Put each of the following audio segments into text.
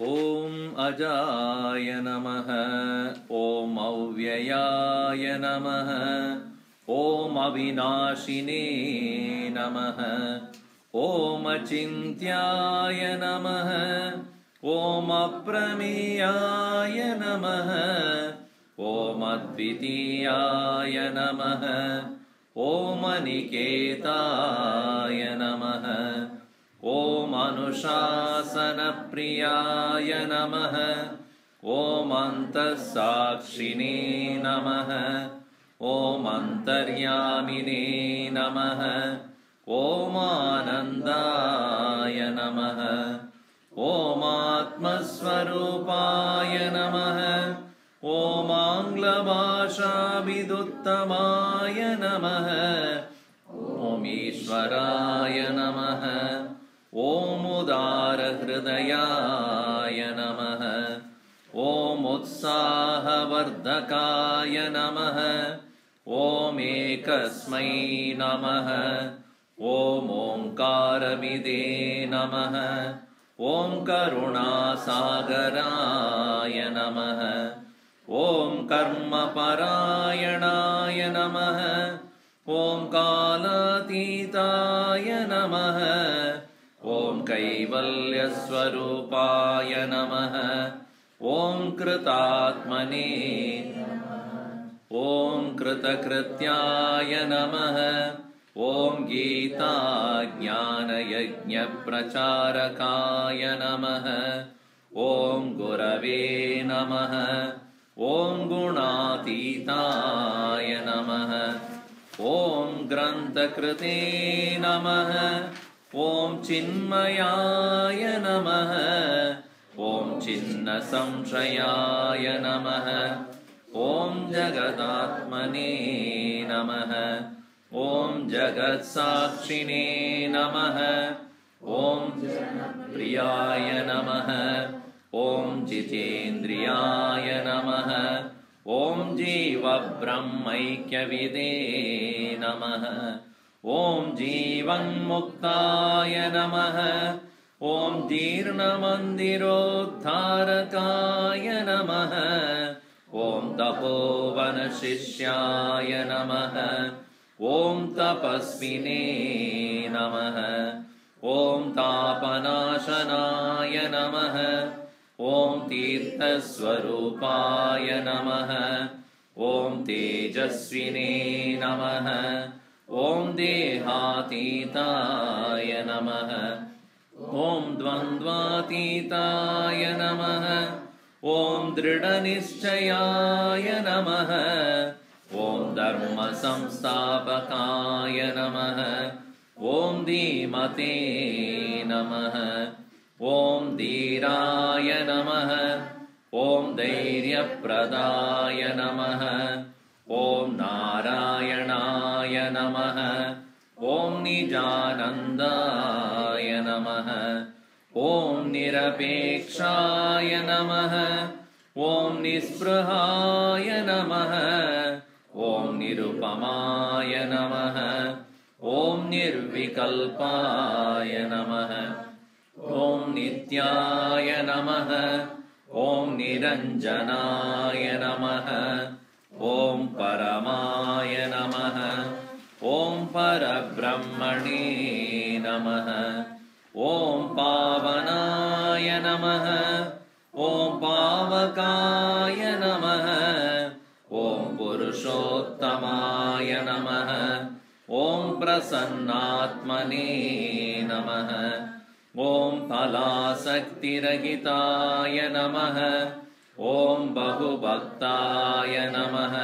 ॐ अजाय नमः। ॐ अव्ययाय नमः। ॐ अविनाशिने नमः। ॐ अचिन्त्याय नमः। ॐ अप्रमेयाय नमः। ॐ अद्वितीयाय नमः। ॐ अनिकेताय नमः। ॐ अनुशासनप्रियाय नमः। ॐ अन्तःसाक्षिणे नमः। ॐ अन्तर्यामिने नमः। ॐ आनन्दाय नमः। ॐ आत्मस्वरूपाय नमः। ॐ आङ्ग्लभाषाभिदुत्तमाय नमः। ॐ ईश्वराय नमः। ॐ उदारहृदयाय नमः। ॐ उत्साहवर्धकाय नमः। ॐ एकस्मै नमः। ॐ ओङ्कारविदे नमः। ॐ करुणासागराय नमः। ॐ कर्मपरायणाय नमः। ॐ कालातीताय नमः। ॐ कैवल्यस्वरूपाय नमः। ॐ कृतात्मने ॐ कृतकृत्याय नमः। ॐ गीताज्ञानयज्ञप्रचारकाय नमः। ॐ गुरवे नमः। ॐ गुणातीताय नमः। ॐ ग्रन्थकृते नमः। ॐ चिन्मयाय नमः। ॐ छिन्नसंशयाय नमः। ॐ जगदात्मने नमः। ॐ जगत्साक्षिणे नमः। ॐ प्रियाय नमः। ॐ जितेन्द्रियाय नमः। ॐ जीवब्रह्मैक्यविदे नमः। ॐ जीवन्मुक्ताय नमः। ॐ जीर्णमन्दिरोद्धारकाय नमः। ॐ तपोवनशिष्याय नमः। ॐ तपस्विने नमः। ॐ तापनाशनाय नमः। ॐ तीर्थस्वरूपाय नमः। ॐ तेजस्विने नमः। ॐ देहातीताय नमः। ॐ द्वन्द्वातीताय नमः। ॐ दृढनिश्चयाय नमः। ॐ धर्मसंस्थापकाय नमः। ॐ धीमते नमः। ॐ धीराय नमः। ॐ धैर्यप्रदाय नमः। ॐ नारायणाय नमः। ॐ निजानन्दाय नमः। ॐ निरपेक्षाय नमः। ॐ निःस्पृहाय नमः। ॐ निरुपमाय नमः। ॐ निर्विकल्पाय नमः। ॐ नित्याय नमः। ॐ निरञ्जनाय नमः। ॐ परमाय नमः। ॐ परब्रह्मणे नमः। ॐ पावनाय नमः। ॐ पावकाय नमः। ॐ पुरुषोत्तमाय नमः। ॐ प्रसन्नात्मने नमः। ॐ फलासक्तिरहिताय नमः। ॐ बहुभक्ताय नमः।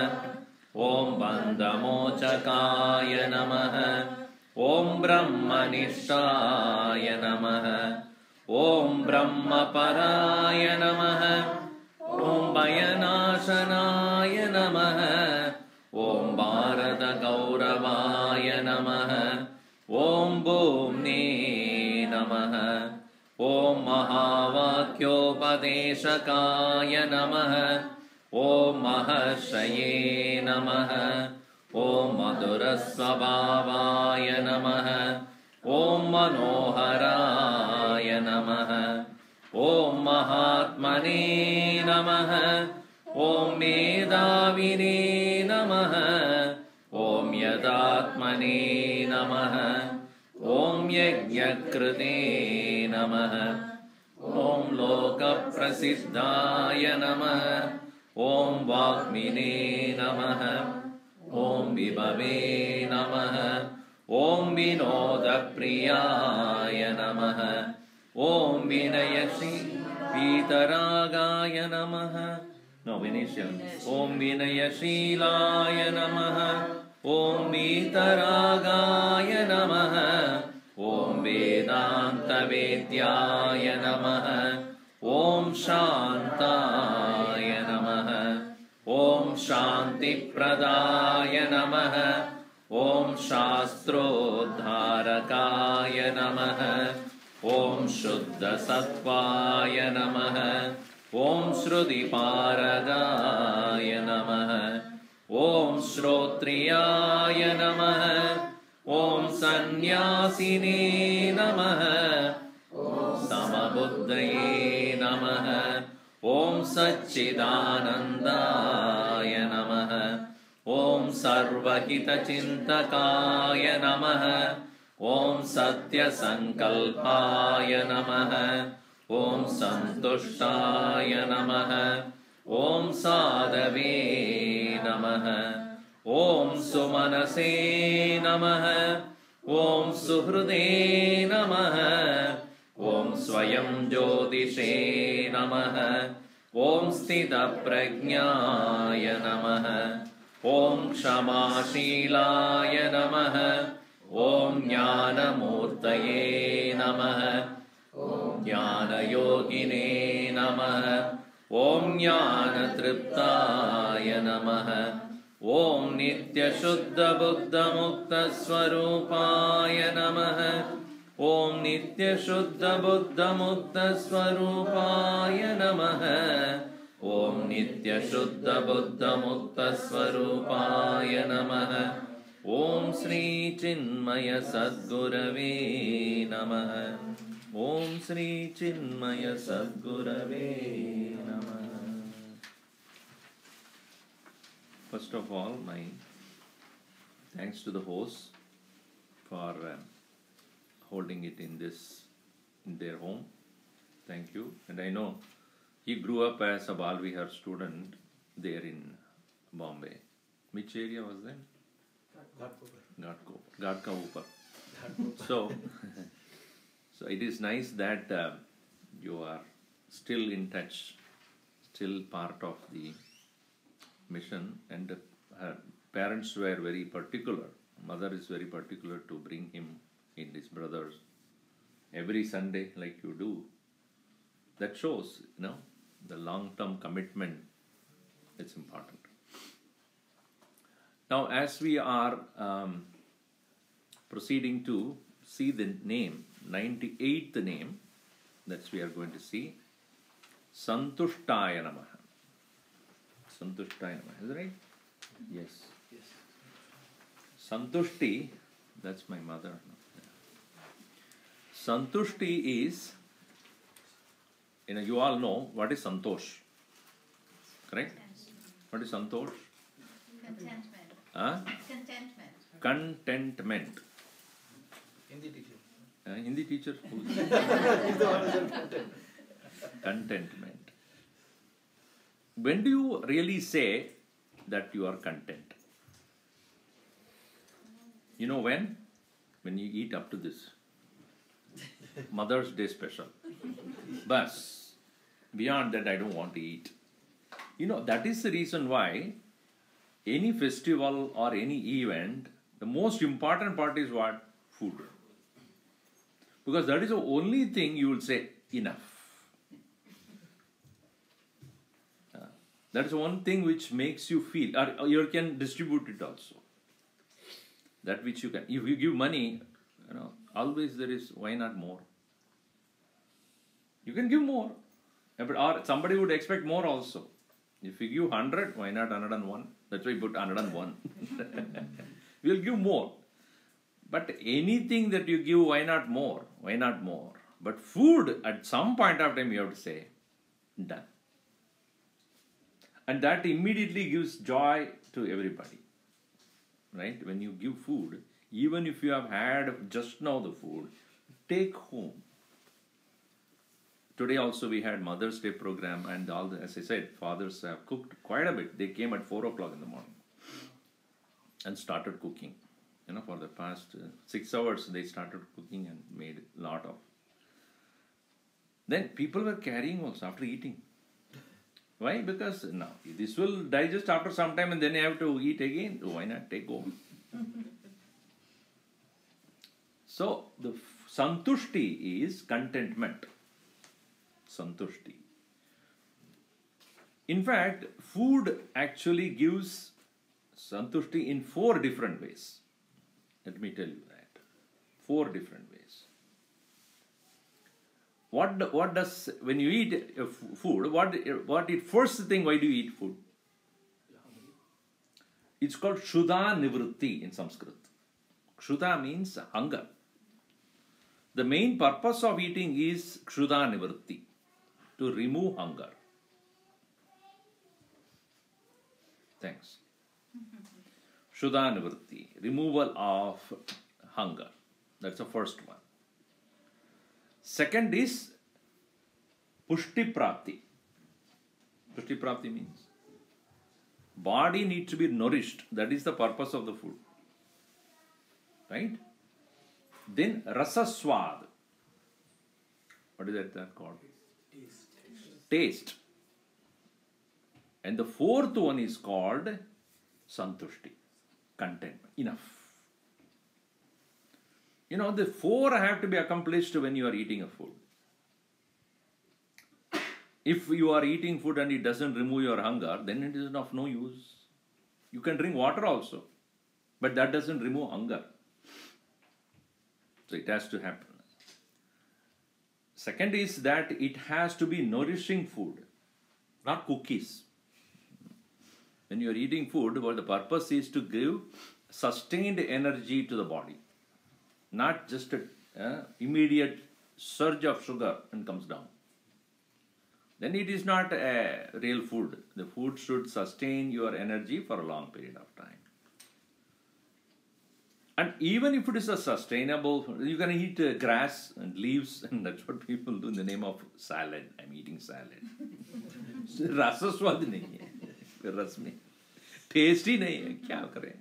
ॐ बन्धमोचकाय नमः। ॐ ब्रह्मनिष्ठाय नमः। ॐ ब्रह्मपराय नमः। ॐ भयनाशनाय नमः। ॐ भारतगौरवाय नमः। ॐ भूम्ने नमः। ॐ महावाक्योपदेशकाय नमः। ॐ महर्षये नमः। ॐ मधुरस्वभावाय नमः। ॐ मनोहराय नमः। Om Mahatmane Namah. Om Medavine Namah. Om Yadatmane Namah. Om Yajnakrite Namah. Om Loka Prasiddhaya Namah. Om Vakmine Namah. Om Vibhave Namah. Om Vinoda Priyaya Namah. Om Vinayasi Vitaragaya Namah. No, Vinayasi. Om Vinayashilaya Namah. Om Vitaragaya Namah. Om Vedanta Vedyaya Namah. Om Shantaya Namah. Om Shanti Pradaya Namah. Om Shastrodharakaya Namah. Om Shuddha Sattvaya Namah. Om Shruti Paragaya Namah. Om Shrotriyaya Namah. Om Sannyasine Namah. Om Samabuddhaye Namah. Om Satchidanandaya Namah. Om Sarvahita Chintakaya Namah. Om Satya Sankalpaya Namah. Om Santushtaaya Namah. Om Sadave Namah. Om Sumanase Namah. Om Suhrude Namah. Om Swayam Jyotishe Namah. Om Sthita Prajnaya Namah. Om Kshama-shilaya Namah. Om Jnana-murtaye Namah. Om Jnana-yogine Namah. Om Jnana-triptaya Namah. Om Nitya-shuddha-buddha-mukta-swarupaya Namah. Om Nitya-shuddha-buddha-mukta-swarupaya Namah. Om Nitya-shuddha-buddha-mukta-swarupaya Namah. Om Sri Chinmaya Sadgurave Namah. Om Sri Chinmaya Sadgurave Namah. First of all, my thanks to the host for holding it in their home. Thank you. And I know he grew up as a Balvihar student there in Bombay. Which area was that? Gadka. So it is nice that you are still in touch, still part of the mission, and her parents were very particular. Mother is very particular to bring him in his brothers every Sunday like you do. That shows, the long-term commitment. It's important. Now, as we are proceeding to see the name, 98th name, that's we are going to see, Santushtaaya Namah. Santushtaaya Namah, is that right? Yes. Santushti, that's my mother. Santushti is, you all know what is Santosh, correct? What is Santosh? Contentment. Contentment. Hindi teacher. Hindi teacher? Contentment. When do you really say that you are content? You know when? When you eat up to this. Mother's Day special. But beyond that, I don't want to eat. That is the reason why any festival or any event, the most important part is what? Food. Because that is the only thing you will say, enough. That is one thing which makes you feel, or you can distribute it also. That which you can. If you give money, always there is, why not more? You can give more. Or somebody would expect more also. If you give 100, why not 101? That's why you put 101. We'll give more. But anything that you give, why not more? Why not more? But food, at some point of time, you have to say, done. And that immediately gives joy to everybody. Right? When you give food, even if you have had just now the food, take home. Today also we had Mother's Day program, and as I said, fathers have cooked quite a bit. They came at 4 o'clock in the morning and started cooking. For the past 6 hours they started cooking and made a lot of. Then people were carrying also after eating. Why? Because now this will digest after some time and then you have to eat again. So why not take home? So the Santushti is contentment. Santushti. In fact, food actually gives Santushti in 4 different ways. Let me tell you that. 4 different ways. What does, when you eat food, what is first thing, why do you eat food? It's called Kshuddha Nivritti in Sanskrit. Kshuddha means hunger. The main purpose of eating is Kshuddha Nivritti, to remove hunger. Thanks. Kshuddha Nivritti, removal of hunger. That's the first one. Second is Pushti Prapti. Pushti Prapti means body needs to be nourished. That is the purpose of the food. Right? Then Rasa Swad. What is that called? Taste. And the fourth one is called Santushti. Contentment. Enough. The 4 have to be accomplished when you are eating a food. If you are eating food and it doesn't remove your hunger, then it is of no use. You can drink water also, but that doesn't remove hunger. So it has to happen. Second is that it has to be nourishing food, not cookies. When you are eating food, the purpose is to give sustained energy to the body. Not just an immediate surge of sugar and comes down. Then it is not a real food. The food should sustain your energy for a long period of time. And even if it is a sustainable, you can eat grass and leaves, and that's what people do in the name of salad. I'm eating salad. Rasa swad nahi hai. Ras mein. Tasty nahi hai. Kya kare?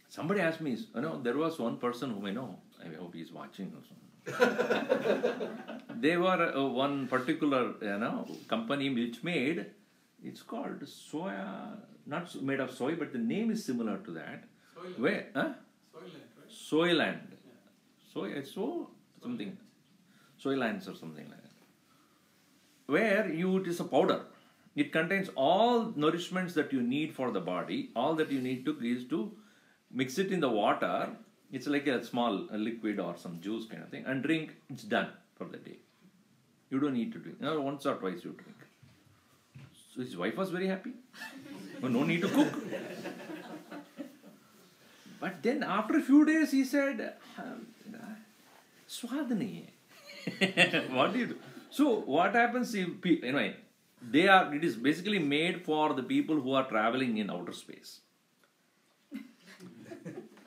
Somebody asked me, there was one person whom I know, I hope he's watching also. They were one particular, company which made, it's called soya, not made of soy, but the name is similar to that. Soyland. Where? Huh? Soyland, right? Soyland. Something. Soylands or something like that. Where it is a powder. It contains all nourishments that you need for the body. All that you need to is to mix it in the water. It's like a small liquid or some juice kind of thing, and drink. It's done for the day. You don't need to drink. Once or twice you drink. So his wife was very happy. No need to cook. But then after a few days he said, Swad nahi hai. What do you do? So what happens if, anyway, it is basically made for the people who are traveling in outer space.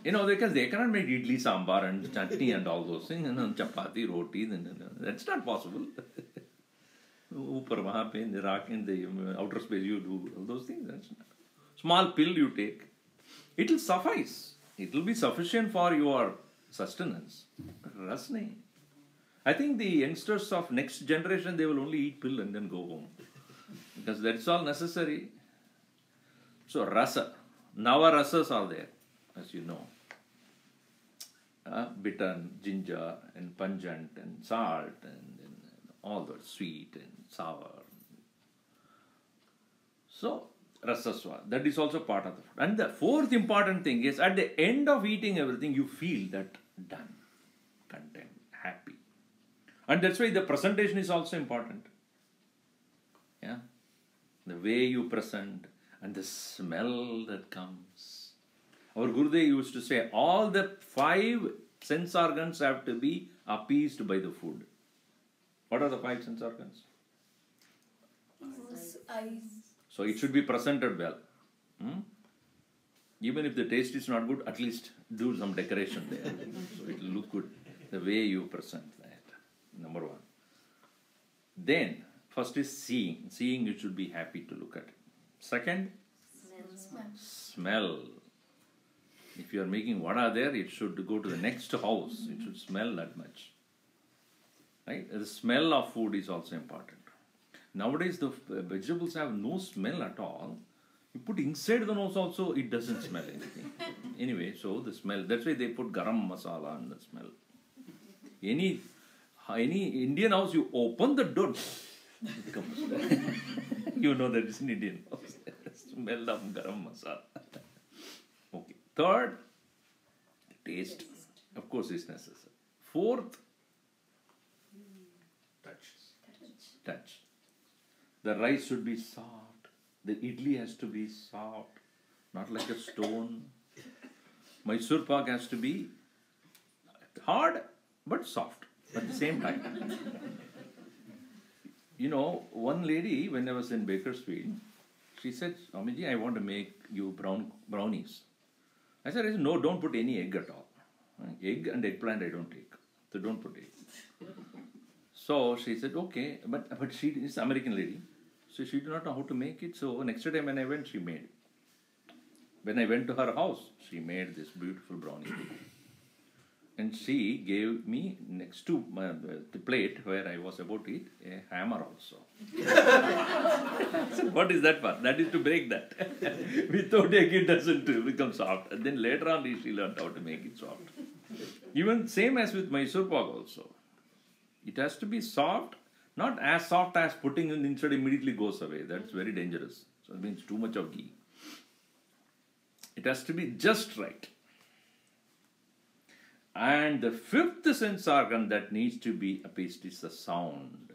Because they cannot make idli, sambar and chutney and all those things, and chapati, roti, that's not possible. In the outer space you do all those things. That's not. Small pill you take. It will suffice. It will be sufficient for your sustenance. Ras nahi. I think the youngsters of next generation, they will only eat pill and then go home. Because that's all necessary. So rasa. Nava rasas are there, as you know. Bitter and ginger and pungent and salt and all that, sweet and sour. So, rasaswa, that is also part of the food. And the fourth important thing is, at the end of eating everything, you feel that done, content, happy. And that's why the presentation is also important. Yeah, the way you present and the smell that comes. Our Gurudev used to say, all the 5 sense organs have to be appeased by the food. What are the five sense organs? Eyes. So it should be presented well. Even if the taste is not good, at least do some decoration there. So it will look good the way you present that. Number one. Then, first is seeing. Seeing, you should be happy to look at it. Second, smell. If you are making vada there, it should go to the next house. It should smell that much. Right? The smell of food is also important. Nowadays, the vegetables have no smell at all. You put inside the nose also, it doesn't smell anything. Anyway, so the smell, that's why they put garam masala in the smell. Any Indian house, you open the door, it comes. You know that it's an Indian house. Smell of garam masala. Okay. Third, taste, of course, is necessary. Fourth, touch. The rice should be soft. The idli has to be soft, not like a stone. Mysore pak has to be hard but soft at the same time. You know, one lady, when I was in Bakersfield, she said, Swamiji, I want to make you brownies. I said, no, don't put any egg at all. Egg and eggplant I don't take. So don't put egg. So she said, okay, but she is an American lady. So she did not know how to make it. So next time when I went, she made it. When I went to her house, she made this beautiful brownie. And she gave me next to the plate where I was about to eat, a hammer also. So what is that for? That is to break that. Without egg it doesn't become soft. And then later on she learned how to make it soft. Even same as with Mysore pak also. It has to be soft. Not as soft as putting it inside immediately goes away. That's very dangerous. So it means too much of ghee. It has to be just right. And the fifth sense organ that needs to be appeased is the sound.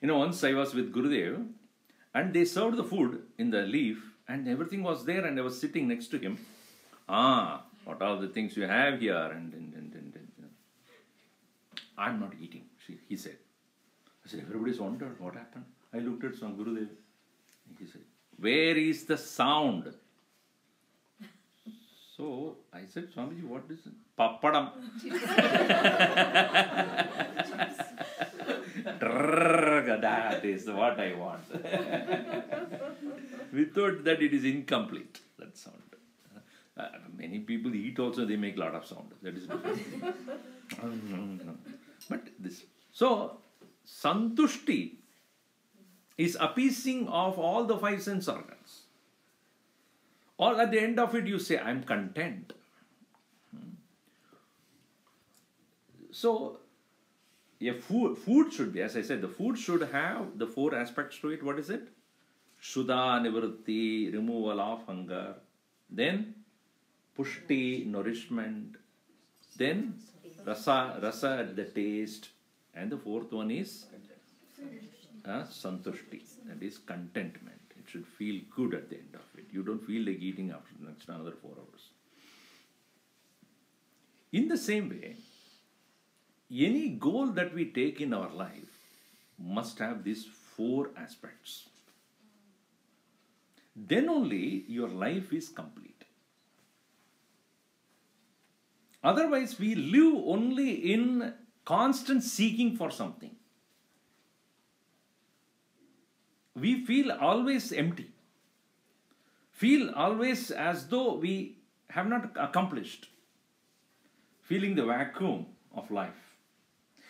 You know, once I was with Gurudev and they served the food in the leaf and everything was there and I was sitting next to him. What are the things you have here? And I'm not eating, he said. I said, everybody's wondered what happened. I looked at Swami Gurudev. He said, where is the sound? So I said, Swamiji, what is it? Pappadam. That is what I want. Without that, it is incomplete, that sound. Many people eat also, they make a lot of sound. That is different. But this. So, Santushti is appeasing of all the five sense organs. Or at the end of it, you say, I am content. So, food should be, as I said, the food should have the four aspects to it. What is it? Shuddha, nivritti, removal of hunger. Then, pushti, nourishment. Then, rasa, the taste. And the fourth one is santushti, that is contentment. It should feel good at the end of it. You don't feel like eating after the next another 4 hours. In the same way, any goal that we take in our life must have these 4 aspects. Then only your life is complete. Otherwise, we live only in constant seeking for something. We feel always empty. Feel always as though we have not accomplished. Feeling the vacuum of life.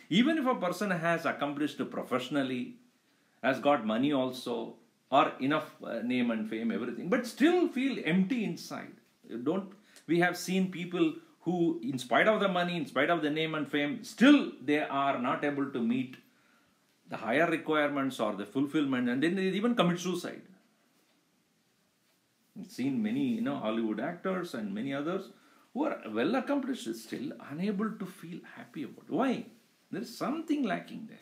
Even if a person has accomplished professionally, has got money also, or enough name and fame, everything, but still feel empty inside. We have seen people who, in spite of the money, in spite of the name and fame, still they are not able to meet the higher requirements or the fulfillment, and then they even commit suicide. I've seen many, Hollywood actors and many others who are well accomplished, still unable to feel happy about it. Why? There is something lacking there.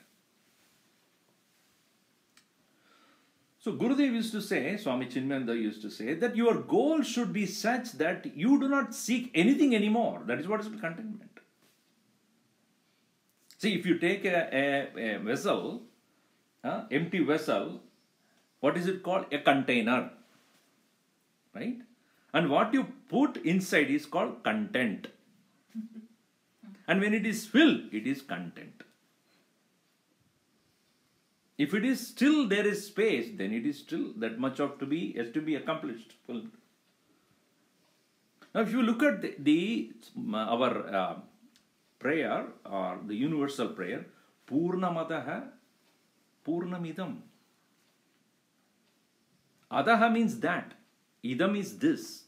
So Gurudev used to say, Swami Chinmayanandaji used to say, that your goal should be such that you do not seek anything anymore. That is what is contentment. See, if you take a vessel, empty vessel, what is it called? A container, right? And what you put inside is called content. And when it is filled, it is content. If it is still there is space, then it is still that much has to be accomplished. Now, if you look at our prayer or the universal prayer, Purnamadaha Purnamidam. Adaha means that. Idam is this.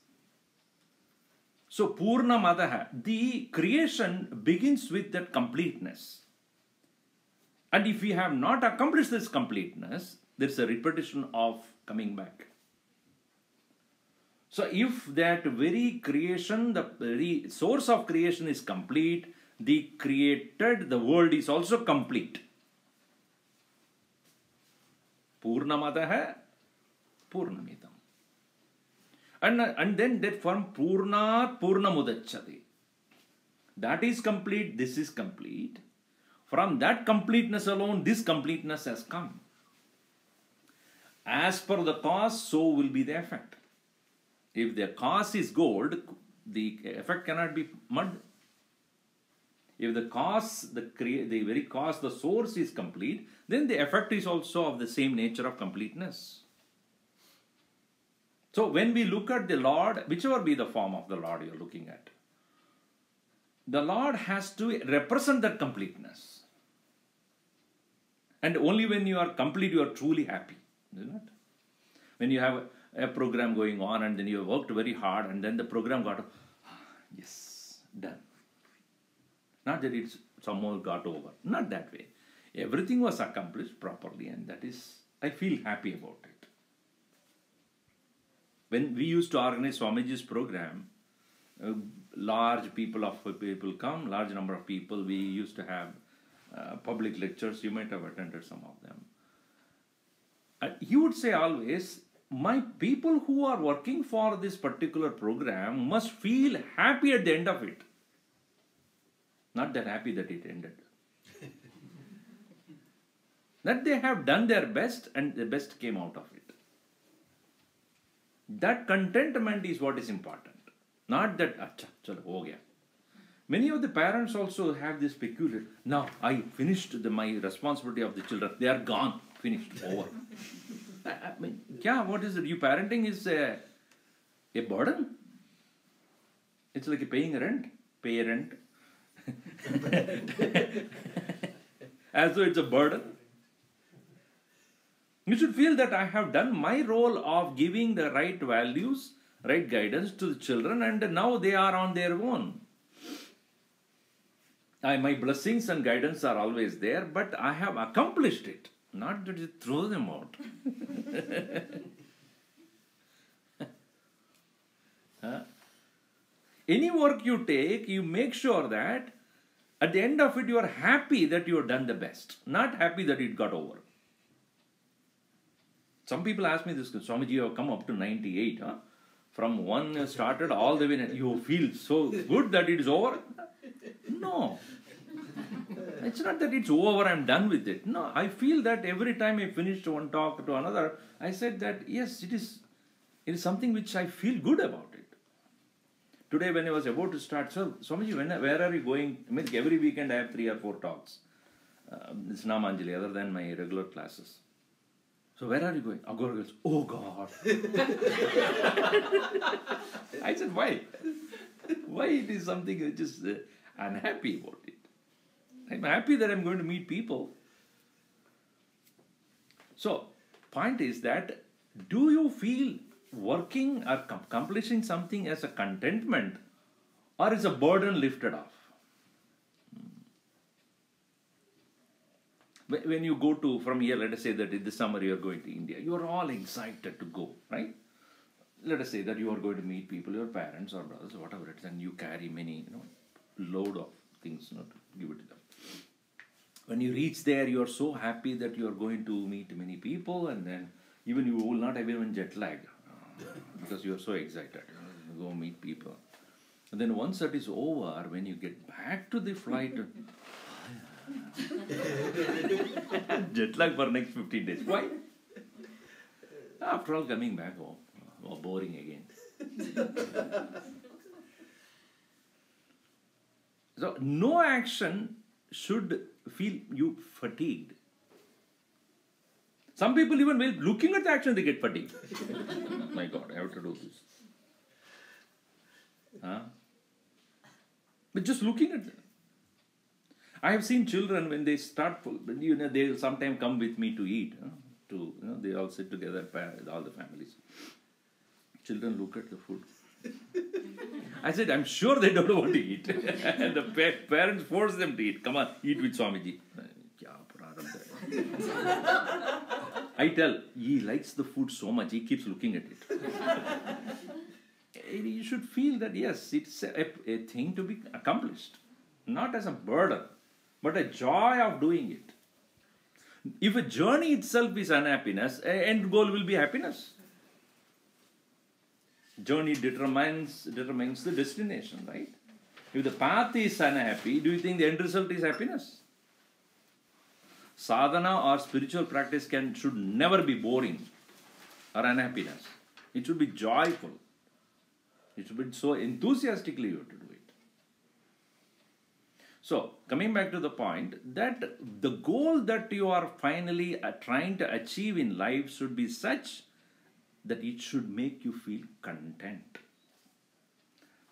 So Purnamadaha, the creation begins with that completeness. And if we have not accomplished this completeness, there is a repetition of coming back. So if that very creation, the very source of creation is complete, the world is also complete. Purnamadaha Purnamidam. And then that from Purnat Purnamudachyate. That is complete, this is complete. From that completeness alone, this completeness has come. As per the cause, so will be the effect. If the cause is gold, the effect cannot be mud. If the cause, the very cause, the source is complete, then the effect is also of the same nature of completeness. So when we look at the Lord, whichever be the form of the Lord you are looking at, the Lord has to represent that completeness. And only when you are complete, you are truly happy. Isn't it? When you have a program going on and then you have worked very hard and then the program got, yes, done. Not that it's somehow got over. Not that way. Everything was accomplished properly, and that is, I feel happy about it. When we used to organize Swamiji's program, large come, large number of people. We used to have public lectures. You might have attended some of them. He would say always, my people who are working for this particular program must feel happy at the end of it. Not that happy that it ended. That they have done their best and the best came out of it. That contentment is what is important. Not that, acha, chalo, ho gaya. Many of the parents also have this peculiar, now I finished my responsibility of the children. They are gone, finished, over. I mean, what is it? You parenting is a burden. It's like paying rent, pay rent. As though it's a burden. You should feel that I have done my role of giving the right values, right guidance to the children, and now they are on their own. My blessings and guidance are always there, but I have accomplished it. Not that you throw them out. Any work you take, you make sure that at the end of it, you are happy that you have done the best. Not happy that it got over. Some people ask me this, Swamiji, you have come up to 98. Huh? From one started all the way, you feel so good that it is over? No. It's not that it's over, I'm done with it. No, I feel that every time I finish one talk to another, I said that, yes, it is something which I feel good about it. Today when I was about to start, sir, Swamiji, where are you going? I mean, every weekend I have 3 or 4 talks. It's Namanjali, other than my regular classes. So where are you going? Agora goes, oh God. I said, why? Why it is something which is unhappy about it. I'm happy that I'm going to meet people. So, point is that, do you feel working or accomplishing something as a contentment or is a burden lifted off? When you go to, from here, let us say that in the summer you are going to India, you are all excited to go, right? Let us say that you are going to meet people, your parents or brothers, whatever it is, and you carry many, load of things, to give it to them. When you reach there, you are so happy that you are going to meet many people, and then even you will not have even jet lag because you are so excited. You go meet people. And then once that is over, when you get back to the flight, Jet lag for next 15 days. Why? After all, coming back home, boring again. So, no action should feel you fatigued. Some people, even while looking at the action, they get fatigued. My God, I have to do this. Huh? But just looking at them. I have seen children when they start, they will sometimes come with me to eat. They all sit together, all the families. Children look at the food. I said, I'm sure they don't want to eat. And the parents force them to eat. Come on, eat with Swamiji. I tell, he likes the food so much, he keeps looking at it. You should feel that, yes, it's a thing to be accomplished. Not as a burden, but a joy of doing it. If a journey itself is unhappiness, end goal will be happiness. Journey determines the destination, right? If the path is unhappy, do you think the end result is happiness? Sadhana or spiritual practice should never be boring or unhappiness. It should be joyful. It should be so enthusiastically you have to do it. So, coming back to the point that the goal that you are finally trying to achieve in life should be such that it should make you feel content.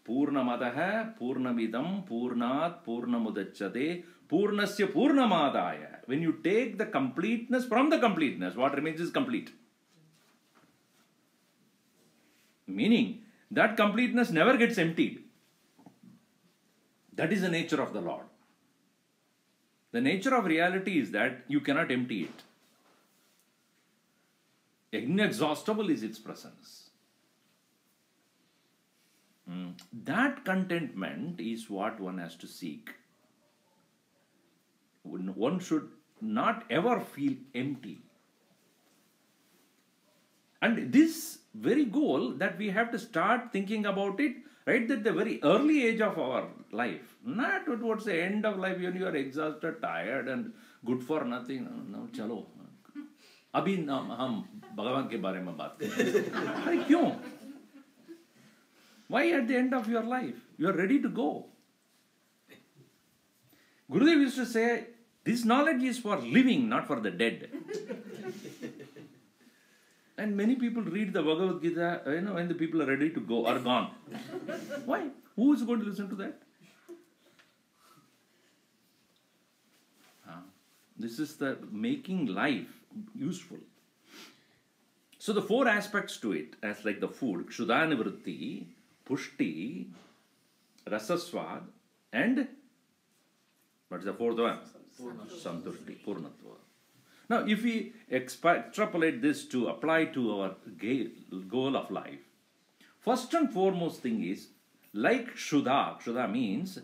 Purnamadaha purnamidam purnat purnamudachyate purnasya purnamadaya. When you take the completeness from the completeness, what remains is complete. Meaning, that completeness never gets emptied. That is the nature of the Lord. The nature of reality is that you cannot empty it. Inexhaustible is its presence. That contentment is what one has to seek. One should not ever feel empty. And this very goal that we have to start thinking about it right at the very early age of our life. Not towards the end of life when you are exhausted, tired and good for nothing. No, chalo. अभी हम भगवान के बारे में बात करें. अरे क्यों? Why at the end of your life? You are ready to go. Gurudev used to say, this knowledge is for living, not for the dead. And many people read the Bhagavad Gita, when the people are ready to go, are gone. Why? Who is going to listen to that? This is the making life useful. So the four aspects to it, as like the food, Kshudanivritti, Pushti, Rasaswad, and what's the fourth one? Santushti, Purnatva. Now, if we extrapolate this to apply to our goal of life, first and foremost thing is, like Kshuda, Kshuda means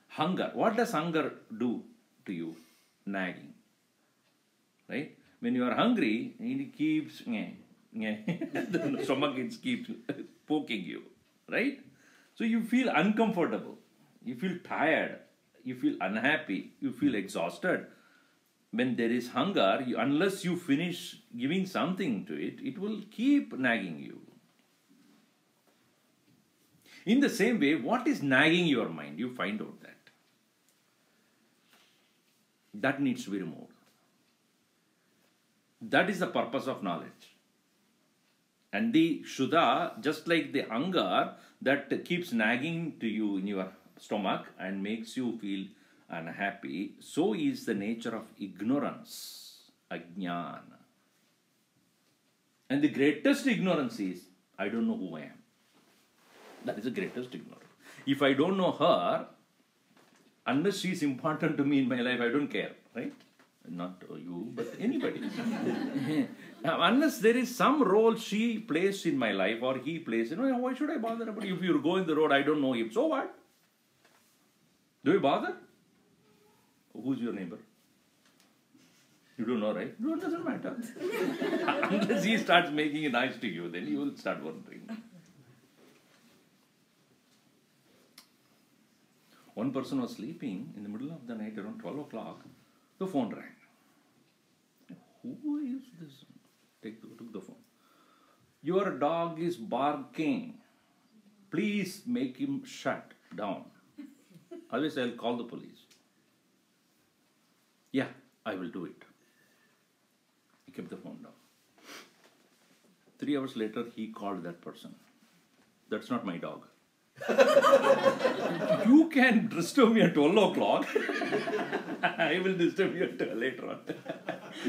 hunger. What does hunger do to you? Nagging. Right? When you are hungry, it keeps, the stomach keeps poking you. Right? So you feel uncomfortable. You feel tired. You feel unhappy. You feel exhausted. When there is hunger, unless you finish giving something to it, it will keep nagging you. In the same way, what is nagging your mind? You find out that. That needs to be removed. That is the purpose of knowledge. And the Shuddha, just like the hunger that keeps nagging to you in your stomach and makes you feel unhappy, so is the nature of ignorance, ajnana. And the greatest ignorance is, I don't know who I am. That is the greatest ignorance. If I don't know her, unless she is important to me in my life, I don't care, right? Not you, but anybody. Unless there is some role she plays in my life or he plays, why should I bother about it? If you go in the road, I don't know him, so what? Do you bother? Who's your neighbor? You don't know, right? No, it doesn't matter. Unless he starts making it nice to you, then you will start wondering. One one person was sleeping in the middle of the night around 12 o'clock. The phone rang. Who is this? Took the phone. Your dog is barking. Please make him shut down. Otherwise, I'll call the police. Yeah, I will do it. He kept the phone down. 3 hours later, he called that person. That's not my dog. You can disturb me at 12 o'clock. I will disturb you later on.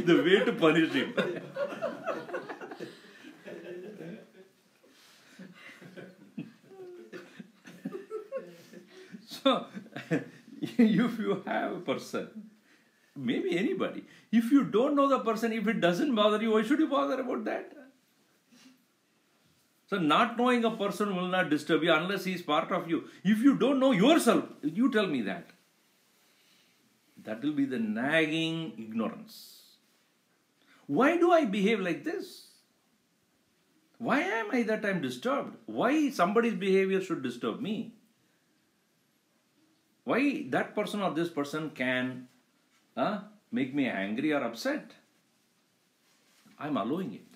The way to punish him. So, if you have a person, maybe anybody, if you don't know the person, if it doesn't bother you, why should you bother about that? So, not knowing a person will not disturb you unless he is part of you. If you don't know yourself, you tell me that. That will be the nagging ignorance. Why do I behave like this? Why am I that I'm disturbed? Why somebody's behavior should disturb me? Why that person or this person can make me angry or upset? I'm allowing it.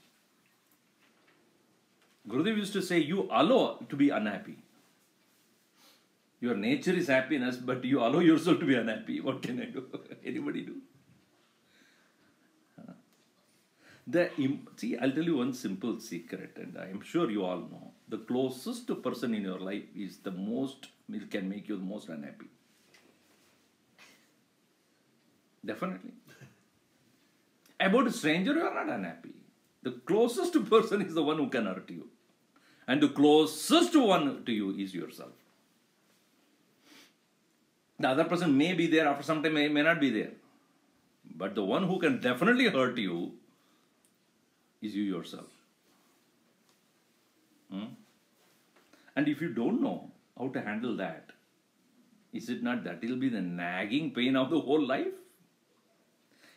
Gurudev used to say, you allow to be unhappy. Your nature is happiness, but you allow yourself to be unhappy. What can I do? Anybody do? See, I'll tell you one simple secret, and I'm sure you all know. The closest person in your life is the most, it can make you the most unhappy. Definitely. About a stranger, you are not unhappy. The closest person is the one who can hurt you. And the closest one to you is yourself. The other person may be there, after some time may not be there. But the one who can definitely hurt you is you yourself. And if you don't know how to handle that, is it not that it will be the nagging pain of the whole life?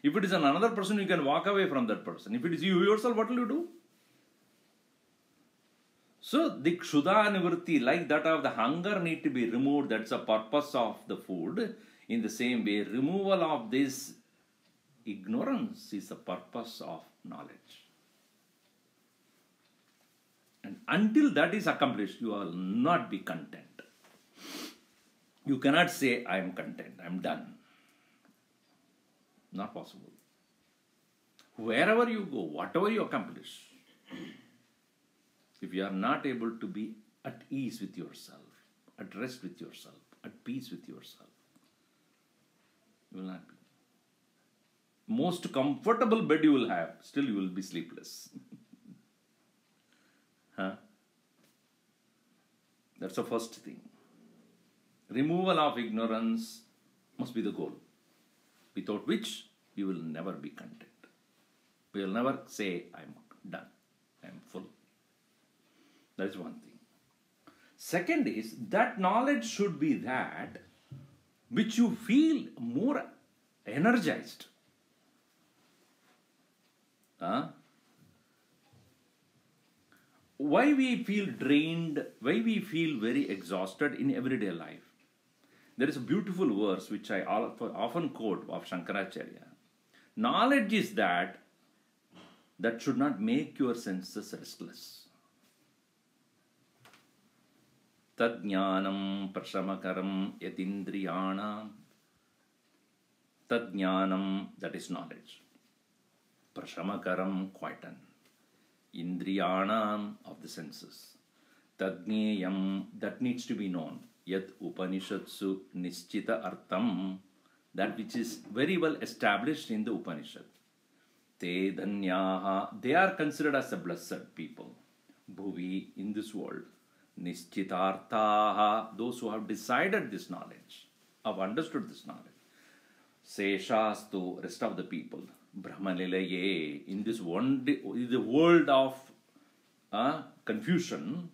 If it is another person, you can walk away from that person. If it is you yourself, what will you do? So, the kshuda nivritti, like that of the hunger, need to be removed. That's the purpose of the food. In the same way, removal of this ignorance is the purpose of knowledge. And until that is accomplished, you will not be content. You cannot say, I am content, I am done. Not possible. Wherever you go, whatever you accomplish, if you are not able to be at ease with yourself, at rest with yourself, at peace with yourself, you will not be. Most comfortable bed you will have, still you will be sleepless. That's the first thing. Removal of ignorance must be the goal, without which you will never be content. You will never say, I am done, I am full. That is one thing. Second is, that knowledge should be that which you feel more energized. Why we feel drained, why we feel very exhausted in everyday life. There is a beautiful verse which I often quote of Shankaracharya. Knowledge is that should not make your senses restless. Tad jnanam prashamakaram yatindriyanam. Tad jnanam, that is knowledge. Prashamakaram, quieten. Indriyanam, of the senses. Tadneyam, that needs to be known. Yat Upanishadsu Nischita Artham, that which is very well established in the Upanishad. Te Danyaha, they are considered as the blessed people. Bhuvi, in this world. Nischitarthaha, those who have decided this knowledge, have understood this knowledge. Seshastu, rest of the people. Brahmanilaye, in this one, the world of confusion,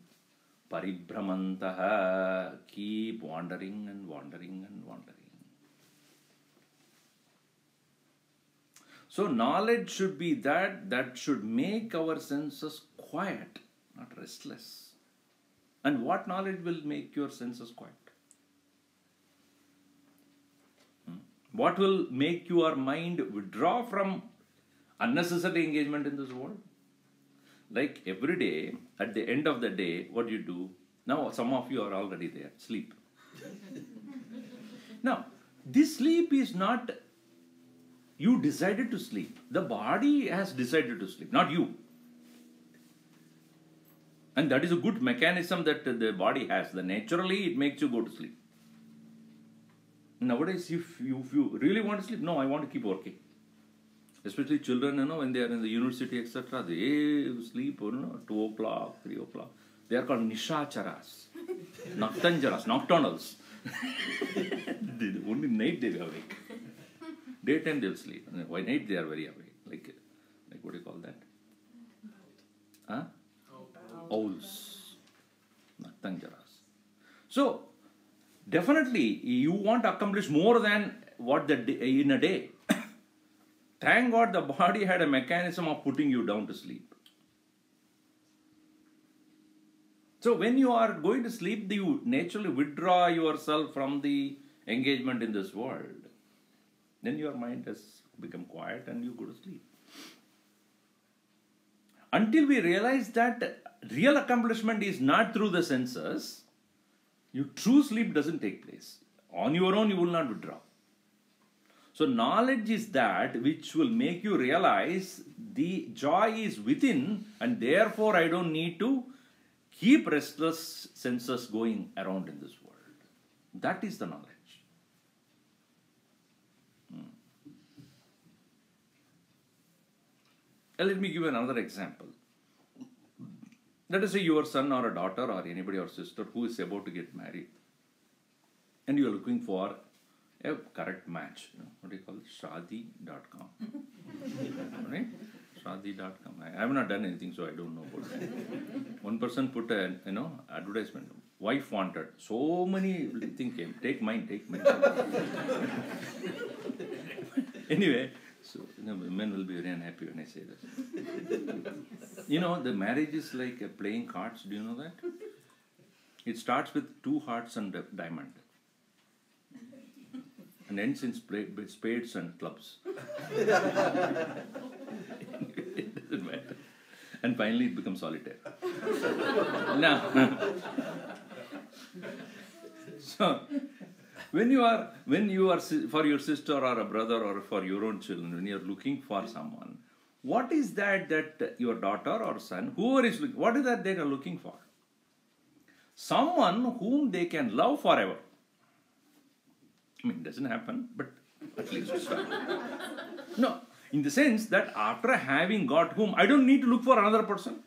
Paribhramantaha, keep wandering and wandering and wandering. So knowledge should be that should make our senses quiet, not restless. And what knowledge will make your senses quiet? What will make your mind withdraw from unnecessary engagement in this world? Like every day, at the end of the day, what do you do? Now, some of you are already there, sleep. Now, this sleep is not you decided to sleep. The body has decided to sleep, not you. And that is a good mechanism that the body has. Naturally, it makes you go to sleep. Nowadays, if you really want to sleep, no, I want to keep working. Especially children, when they are in the university, etc., they sleep, 2 o'clock, 3 o'clock. They are called nishacharas, nocturnals. Only night they are awake. Daytime they will sleep. By night they are very awake. Like what do you call that? Huh? Owls. Noctanjaras. So, definitely you want to accomplish more than what in a day. Thank God the body had a mechanism of putting you down to sleep. So when you are going to sleep, you naturally withdraw yourself from the engagement in this world. Then your mind has become quiet and you go to sleep. Until we realize that real accomplishment is not through the senses, your true sleep doesn't take place. On your own, you will not withdraw. So knowledge is that which will make you realize the joy is within, and therefore I don't need to keep restless senses going around in this world. That is the knowledge. Let me give you another example. Let us say your son or a daughter or anybody or sister who is about to get married, and you are looking for a correct match. What do you call it? Shadi.com. Right? Shadi.com. I have not done anything, so I don't know about that. One person put an advertisement. Wife wanted. So many things came. Take mine. Anyway, so women will be very unhappy when I say this. The marriage is like playing cards. Do you know that? It starts with 2 hearts and a diamond. And ends in spades and clubs. It doesn't matter. And finally it becomes solitaire. Now, so when you are for your sister or a brother or for your own children, when you are looking for someone, what is that your daughter or son, whoever is looking, what is that they are looking for? Someone whom they can love forever. I mean, it doesn't happen, but at least start. No, in the sense that after having got whom, I don't need to look for another person.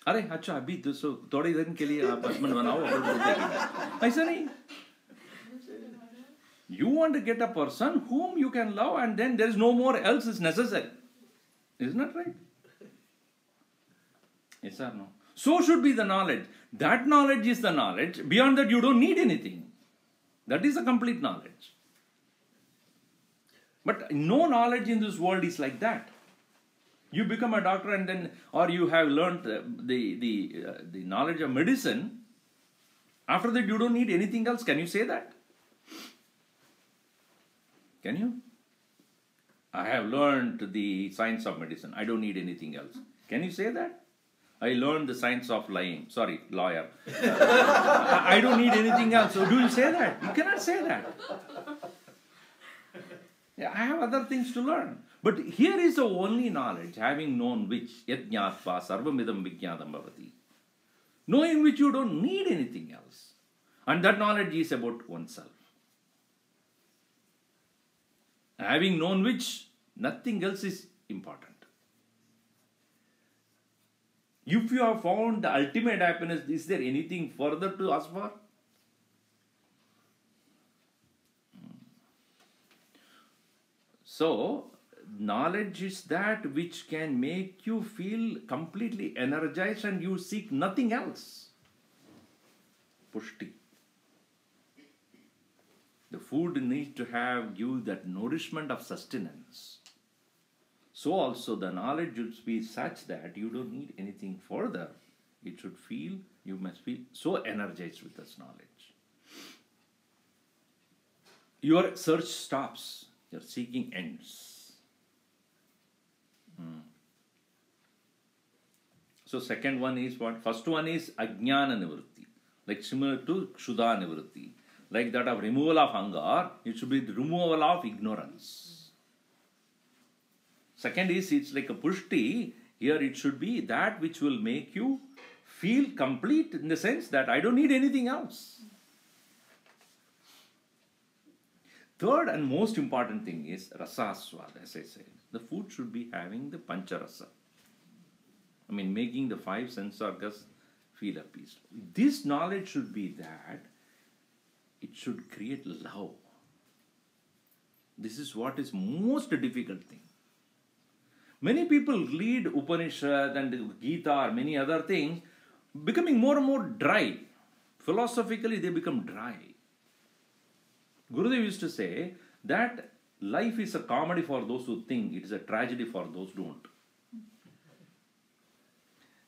अरे अच्छा अभी तो थोड़े दिन के लिए आप husband बनाओ ऐसा नहीं. You want to get a person whom you can love, and then there is no more else is necessary. Isn't that right? Yes or no? So should be the knowledge. That knowledge is the knowledge. Beyond that, you don't need anything. That is a complete knowledge. But no knowledge in this world is like that. You become a doctor and then, or you have learned the knowledge of medicine. After that, you don't need anything else. Can you say that? Can you? I have learned the science of medicine. I don't need anything else. Can you say that? I learned the science of lying. Sorry, lawyer. I don't need anything else. So do you say that? You cannot say that. Yeah, I have other things to learn. But here is the only knowledge, having known which, yat jnatva sarvamidam vijnadam bhavati. Knowing which you don't need anything else. And that knowledge is about oneself. Having known which, nothing else is important. If you have found the ultimate happiness, is there anything further to ask for? So, knowledge is that which can make you feel completely energized and you seek nothing else. Pushti. The food needs to give that nourishment of sustenance. So also the knowledge should be such that you don't need anything further. It should you must feel so energized with this knowledge. your search stops. Your seeking ends. So second one is what? First one is ajnana nivritti. Like similar to kshuddha nivritti. Like that of removal of anger, it should be the removal of ignorance. Second is, it's like a pushti. Here it should be that which will make you feel complete in the sense that I don't need anything else. Third and most important thing is rasaswad, as I said. The food should be having the pancharasa. I mean, making the 5 sense organs feel at peace. This knowledge should be that it should create love. This is what is most difficult thing. Many people read Upanishad and Gita or many other things, becoming more and more dry. Philosophically, they become dry. Gurudev used to say that life is a comedy for those who think, it is a tragedy for those who don't.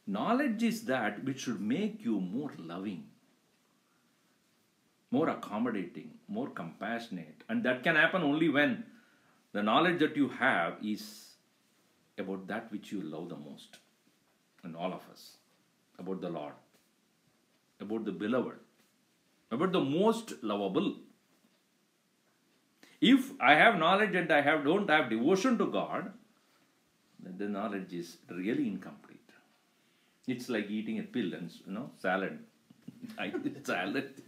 Knowledge is that which should make you more loving, more accommodating, more compassionate. And that can happen only when the knowledge that you have is about that which you love the most. And all of us. About the Lord. About the beloved. About the most lovable. If I have knowledge and don't have devotion to God, then the knowledge is really incomplete. It's like eating a pill and salad. I eat salad.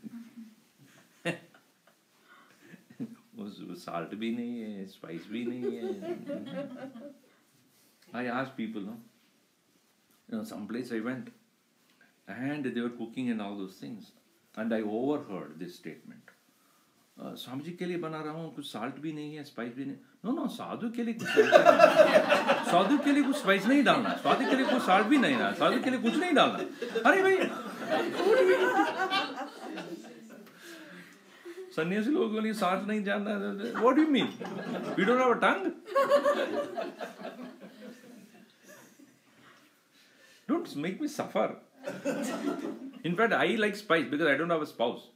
Salt bhi nahi hai, spice bhi nahi hai. I asked people, someplace I went and they were cooking and all those things. And I overheard this statement. Swami ji के लिए बना रहा हूँ, कुछ salt भी नहीं है, spice भी नहीं. नो साधु के लिए कुछ साधु के लिए कुछ स्पाइस नहीं डालना, साधु के लिए कुछ साल्ट भी नहीं डालना, साधु के लिए कुछ नहीं डालना. अरे भाई, सन्यासी लोगों के लिए साल्ट नहीं जानना. What do you mean? We don't have a tongue? Don't make me suffer. In fact, I like spice because I don't have a spouse.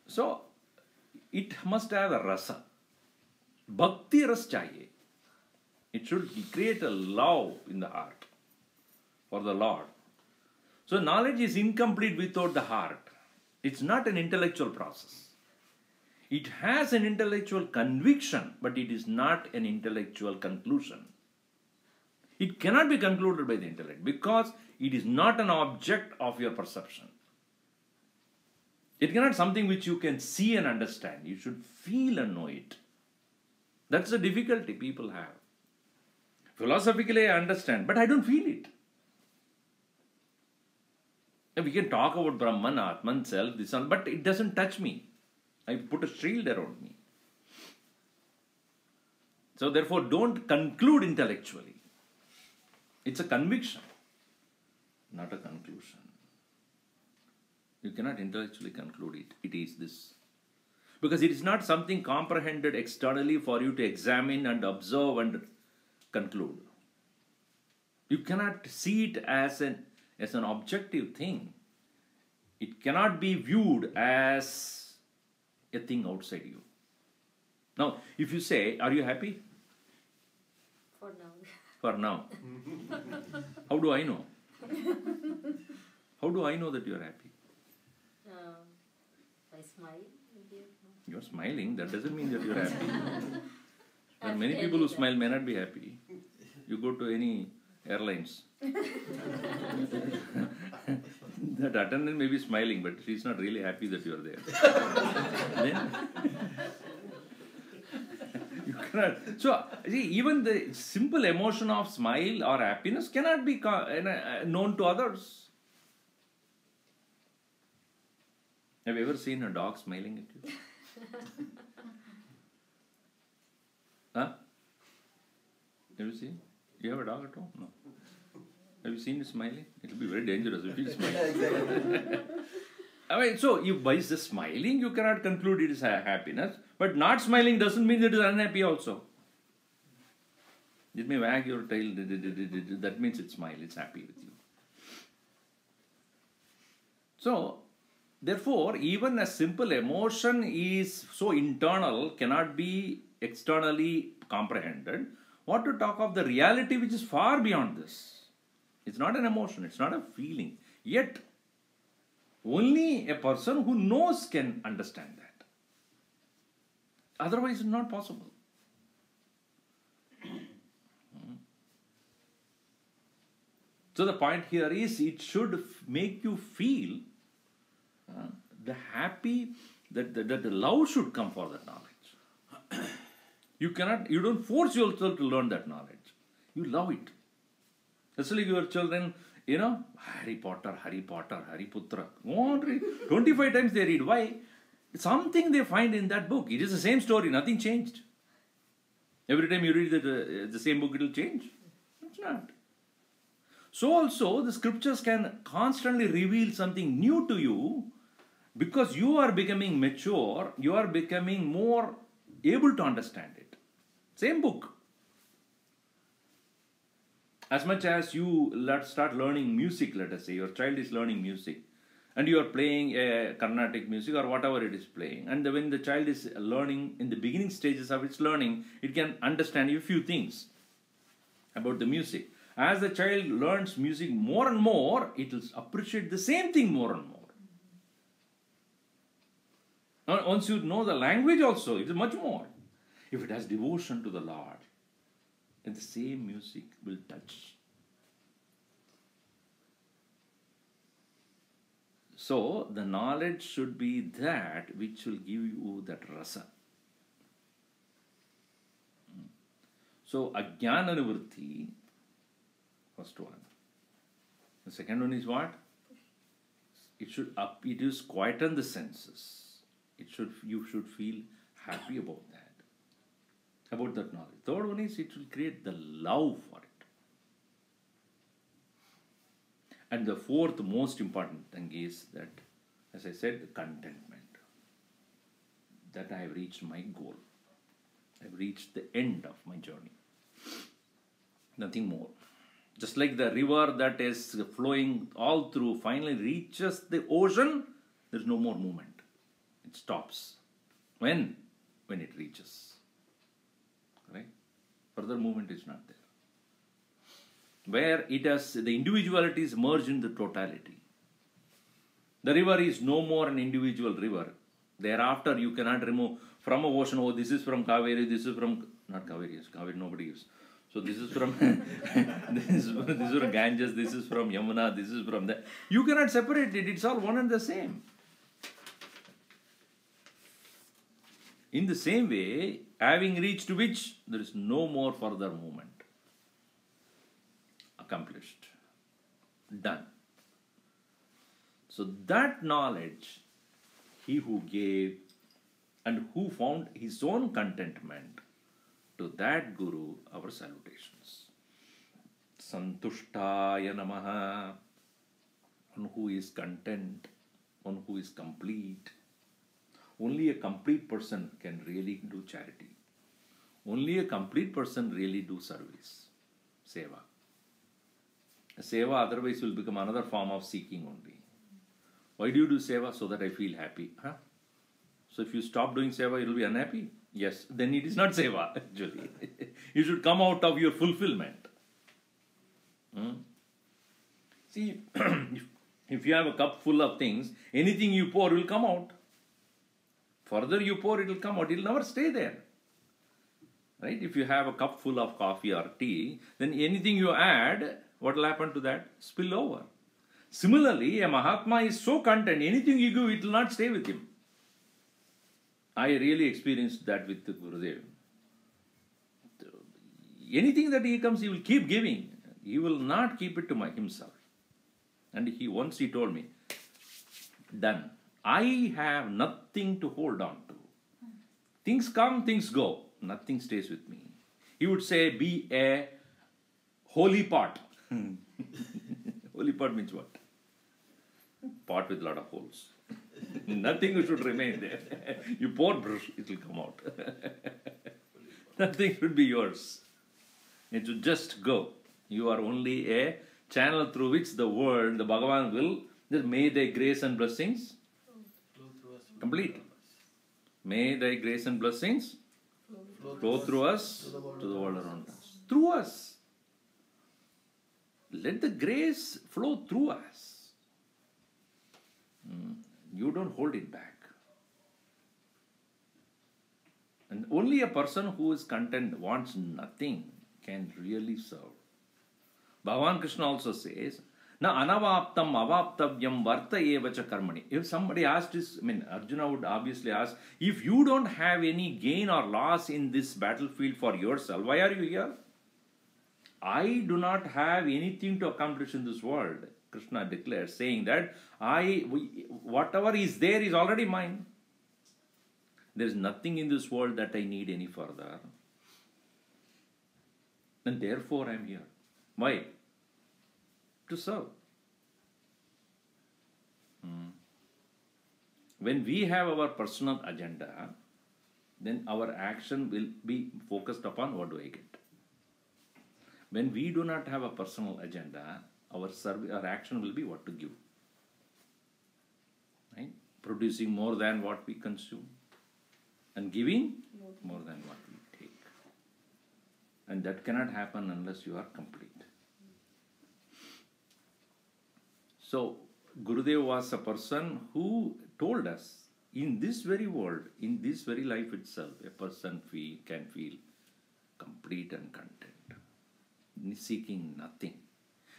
So, it must have a rasa. Bhakti ras chahiye. It should create a love in the heart for the Lord. So, knowledge is incomplete without the heart. It's not an intellectual process. It has an intellectual conviction, but it is not an intellectual conclusion. It cannot be concluded by the intellect because it is not an object of your perception. It cannot be something which you can see and understand. You should feel and know it. That's the difficulty people have. Philosophically, I understand, but I don't feel it. We can talk about Brahman, Atman, self, this one, but it doesn't touch me. I put a shield around me. So therefore, don't conclude intellectually. It's a conviction, not a conclusion. You cannot intellectually conclude it. It is this. Because it is not something comprehended externally for you to examine and observe and conclude. You cannot see it as an objective thing. It cannot be viewed as a thing outside you. Now, if you say, are you happy? For now. For now. How do I know? How do I know that you are happy? By smiling. You are smiling, that doesn't mean that you are happy. There are many people who smile may not be happy. You go to any airlines. That attendant may be smiling, but she's not really happy that you are there. Then, you cannot. So, see, even the simple emotion of smile or happiness cannot be known to others. Have you ever seen a dog smiling at you? Huh? Have you seen? You have a dog at home? No. Have you seen it smiling? It will be very dangerous if it is smiling. I mean, so if by just smiling you cannot conclude it is happiness, but not smiling doesn't mean it is unhappy also. It may wag your tail, that means it smiles, it's happy with you. So, therefore, even a simple emotion is so internal, cannot be externally comprehended. What to talk of the reality which is far beyond this? It's not an emotion, it's not a feeling. Yet, only a person who knows can understand that. Otherwise, it's not possible. So the point here is, it should make you feel the happy, that the love should come for that knowledge. You don't force yourself to learn that knowledge. You love it. That's like your children, Harry Potter, Harry Putra. Go on, read. 25 times they read. Why? Something they find in that book. It is the same story, nothing changed. Every time you read the same book, it will change. It's not. So also, the scriptures can constantly reveal something new to you, because you are becoming mature, you are becoming more able to understand it. Same book. As much as you start learning music, let us say, your child is learning music, and you are playing a Carnatic music or whatever it is playing, and when the child is learning, in the beginning stages of its learning, it can understand a few things about the music. As the child learns music more and more, it will appreciate the same thing more and more. Now, once you know the language also, it is much more. If it has devotion to the Lord, then the same music will touch. So, the knowledge should be that which will give you that rasa. So, ajnana nivritti, first one. The second one is what? It is quieten the senses. You should feel happy about that knowledge. Third one is, it will create the love for it. And the fourth most important thing is that, as I said, contentment. That I have reached my goal. I have reached the end of my journey. Nothing more. Just like the river that is flowing all through finally reaches the ocean, there is no more movement. It stops. When? When it reaches. Right? Further movement is not there. Where the individuality is merged in the totality. The river is no more an individual river. Thereafter, you cannot remove from a ocean, oh, this is from Kaveri, this is from, not Kaveri, yes, Kaveri nobody gives. So this is from, this is from Ganges, this is from Yamuna, this is from that. You cannot separate it, it's all one and the same. In the same way, having reached which, there is no more further movement. Accomplished. Done. So that knowledge, he who gave and who found his own contentment, to that Guru, our salutations. Santushtaaya Namah. One who is content, one who is complete. Only a complete person can really do charity. Only a complete person really do service. Seva. Seva otherwise will become another form of seeking only. Why do you do seva? So that I feel happy. Huh? So if you stop doing seva, you will be unhappy? Yes. Then it is not seva actually. You should come out of your fulfillment. See, if you have a cup full of things, anything you pour will come out. Further you pour, it will come out. It will never stay there. Right? If you have a cup full of coffee or tea, then anything you add, what will happen to that? Spill over. Similarly, a Mahatma is so content, anything you give, it will not stay with him. I really experienced that with Gurudev. Anything that he comes, he will keep giving. He will not keep it to himself. And once he told me, done. I have nothing to hold on to. Things come, things go. Nothing stays with me. He would say, be a holy pot. Holy pot means what? Pot with a lot of holes. Nothing should remain there. You pour, it will come out. Nothing should be yours. It should just go. You are only a channel through which the world, the Bhagavan will, just may thy grace and blessings Flow through us. complete. May thy grace and blessings flow through us to the world around us. Through us. Let the grace flow through us. You don't hold it back. And only a person who is content, wants nothing, can really serve. Bhagavan Krishna also says, Na anavaptam avaptavyam varta evacha karmani. If somebody asked this, Arjuna would obviously ask, if you don't have any gain or loss in this battlefield for yourself, why are you here? I do not have anything to accomplish in this world, Krishna declares, saying that whatever is there is already mine. There is nothing in this world that I need any further. And therefore I am here. Why? To serve. When we have our personal agenda, then our action will be focused upon what do I get. When we do not have a personal agenda, our action will be what to give. Right? Producing more than what we consume. And giving more than what we take. And that cannot happen unless you are complete. So, Gurudev was a person who told us, in this very world, in this very life itself, a person can feel complete and content, seeking nothing.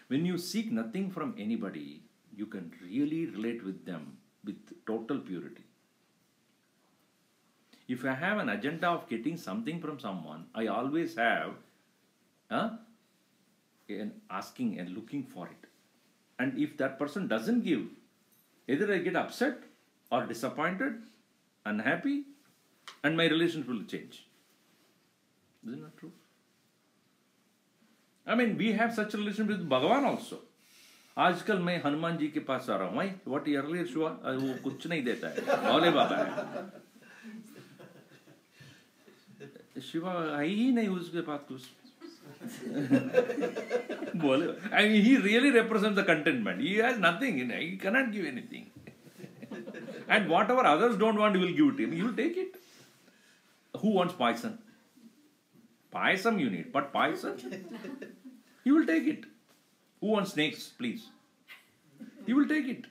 When you seek nothing from anybody, you can really relate with them with total purity. If I have an agenda of getting something from someone, I always have an asking and looking for it. And if that person doesn't give, either I get upset or disappointed, unhappy, and my relationship will change. Isn't that true? We have such a relationship with Bhagavan also. आजकल मैं हनुमान जी के पास आ रहा हूँ. What earlier हुआ वो कुछ नहीं देता है, भोले बाबा है. शिवा आई ही नहीं उसके पास कुछ. He really represents the contentment. He has nothing. He cannot give anything. And whatever others don't want, he will give it to him. He will take it. Who wants poison? Payasam you need, but poison? He will take it. Who wants snakes, please? He will take it.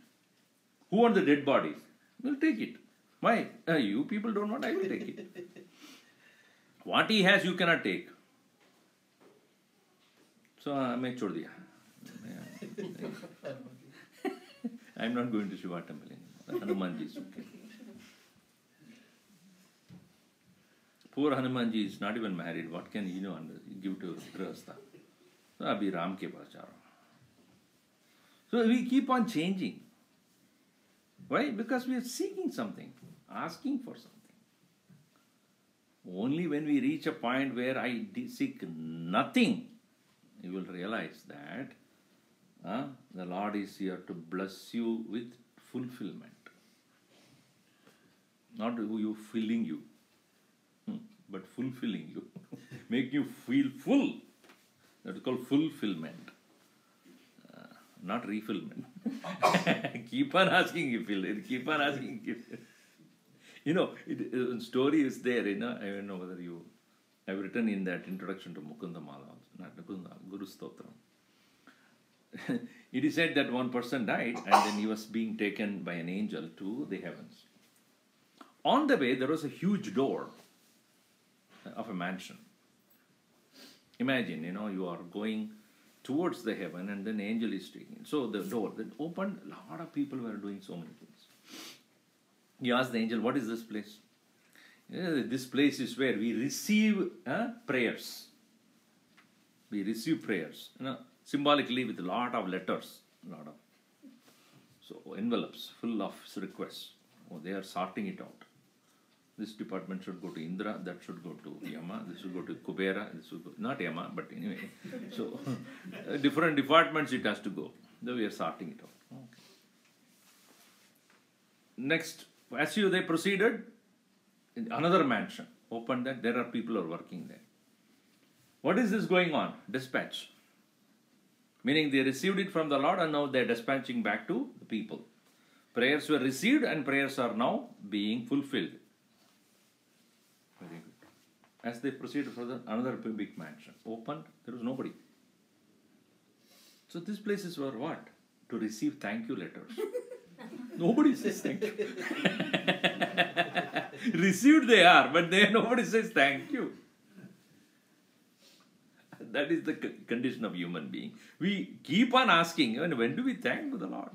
Who wants the dead bodies? He will take it. Why? You people don't want, I will take it. What he has, you cannot take. So, मैं छोड़ दिया. I am not going to Shiva temple anymore. Hanumanji is okay. Poor Hanumanji is not even married. What can he give to Grihastha? So, abhi Ram ke paas ja raha hu. So, we keep on changing. Why? Because we are seeking something, asking for something. Only when we reach a point where I seek nothing, you will realize that the Lord is here to bless you with fulfillment. Not you filling you, but fulfilling you. Make you feel full. That is called fulfillment. Not refillment. Keep on asking you fill it. Keep on asking you fill. Story is there, I don't know whether you have written in that introduction to Mukunda Mala, not Mukunda, Guru Stotram. It is said that one person died and then he was being taken by an angel to the heavens. On the way, there was a huge door of a mansion. Imagine, you are going towards the heaven and then the angel is taking. So the door that opened, a lot of people were doing so many things. He asked the angel, what is this place? This place is where we receive prayers. We receive prayers, symbolically with a lot of letters, so envelopes full of requests. They are sorting it out. This department should go to Indra, that should go to Yama, this should go to Kubera, this should go, not Yama, but anyway. So, different departments it has to go. Then we are sorting it out. Okay. Next, as they proceeded, another mansion opened that there are people who are working there. What is this going on? Dispatch. Meaning they received it from the Lord and now they are dispatching back to the people. Prayers were received and prayers are now being fulfilled. Very good. As they proceeded further, another big mansion opened, there was nobody. So these places were what? To receive thank you letters. Nobody says thank you. Received they are, but nobody says thank you. That is the condition of human being. We keep on asking, when do we thank the Lord?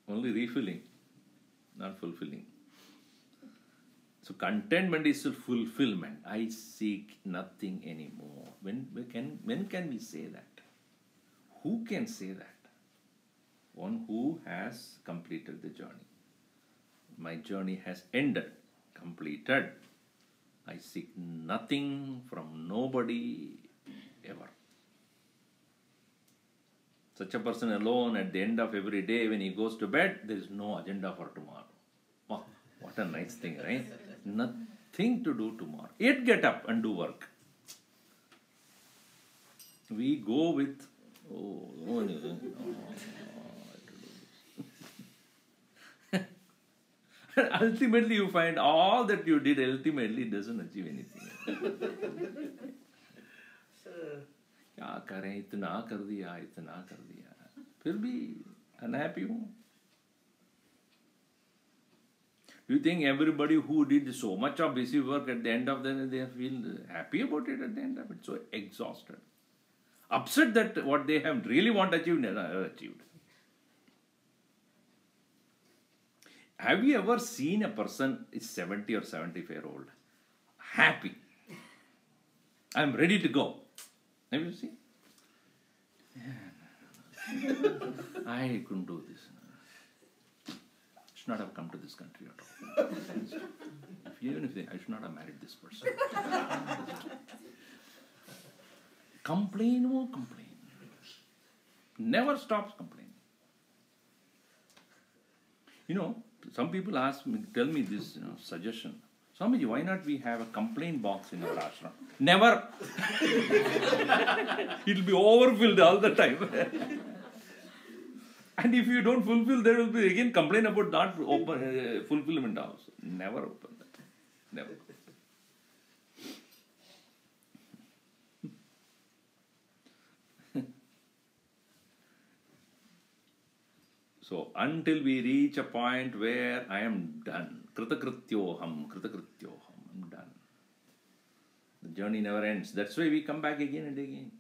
Only refilling, not fulfilling. So contentment is fulfillment. I seek nothing anymore. When can we say that? Who can say that? One who has completed the journey. My journey has ended, completed. I seek nothing from nobody ever. Such a person alone at the end of every day when he goes to bed, there is no agenda for tomorrow. Oh, what a nice thing, right? Nothing to do tomorrow. Yet get up and do work. We go with, ultimately you find all that you did ultimately doesn't achieve anything. क्या करें इतना कर दिया फिर भी unhappy हूँ. Do you think everybody who did so much of busy work at the end of the day, they feel happy about it at the end of it? So exhausted, upset that what they have really want achieved never achieved. Have you ever seen a person is 70 or 75-year-old happy? I'm ready to go. Have you seen? I couldn't do this. I should not have come to this country at all. Even if I should not have married this person. Complain. Never stops complaining. Some people tell me this suggestion. Swamiji, why not we have a complaint box in our ashram? Never. It will be overfilled all the time. And if you don't fulfill, there will be again complaint about not open fulfillment also. Never open that. Never. So until we reach a point where I am done, kritakrityoham, I'm done. The journey never ends. That's why we come back again and again.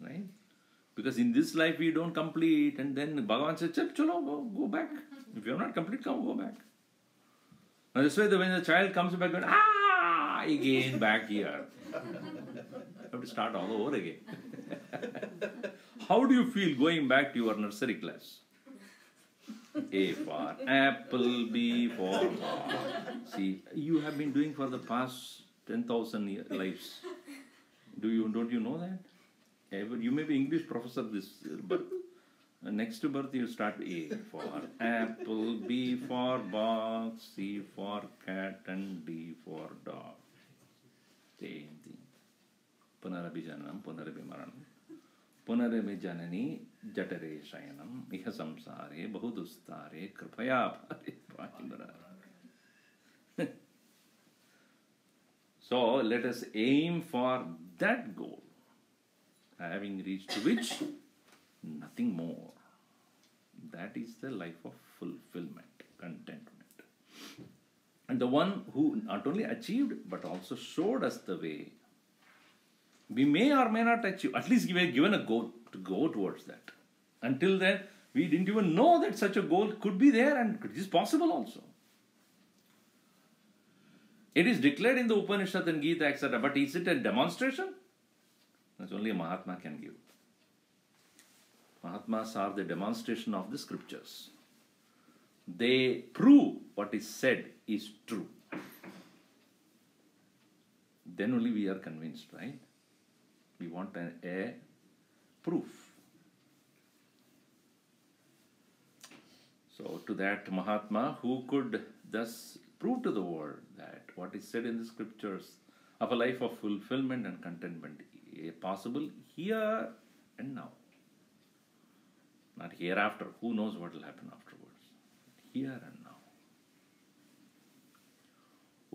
Right? Because in this life we don't complete, and then Bhagavan says, chalo, go back. If you have not complete, go back. And that's why when the child comes back, again back here. You have to start all over again. How do you feel going back to your nursery class? A for apple, B for ball. See, you have been doing for the past 10,000 lives. Don't you know that? You may be English professor this birth. Next birth you start A for apple, B for box, C for cat, and D for dog. Same thing. Punarabijanam, punarabimaranam. Punarabi janani jatare shayanam iha samsare bahudustare kripaya bhare. So let us aim for that goal, having reached which nothing more. That is the life of fulfillment, contentment. And the one who not only achieved but also showed us the way. We may or may not achieve, at least we were given a goal to go towards that. Until then, we didn't even know that such a goal could be there and it is possible also. It is declared in the Upanishad and Gita, etc. But is it a demonstration? That's only a Mahatma can give. Mahatmas are the demonstration of the scriptures. They prove what is said is true. Then only we are convinced, right? We want a proof. So to that Mahatma who could thus prove to the world that what is said in the scriptures of a life of fulfillment and contentment is possible here and now. Not hereafter. Who knows what will happen afterwards? Here and now.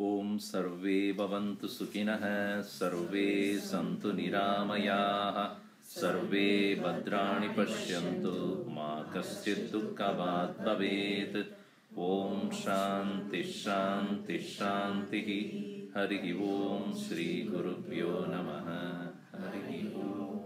Om Sarve Bhavantu Sukhinah Sarve Santu Niramayaha Sarve Bhadrani Pashyantu Ma Kaschid Dukkhavat Bhavet. Om Shanti Shanti Shanti Harihi Om Shri Gurubhyo Namaha Harihi Om.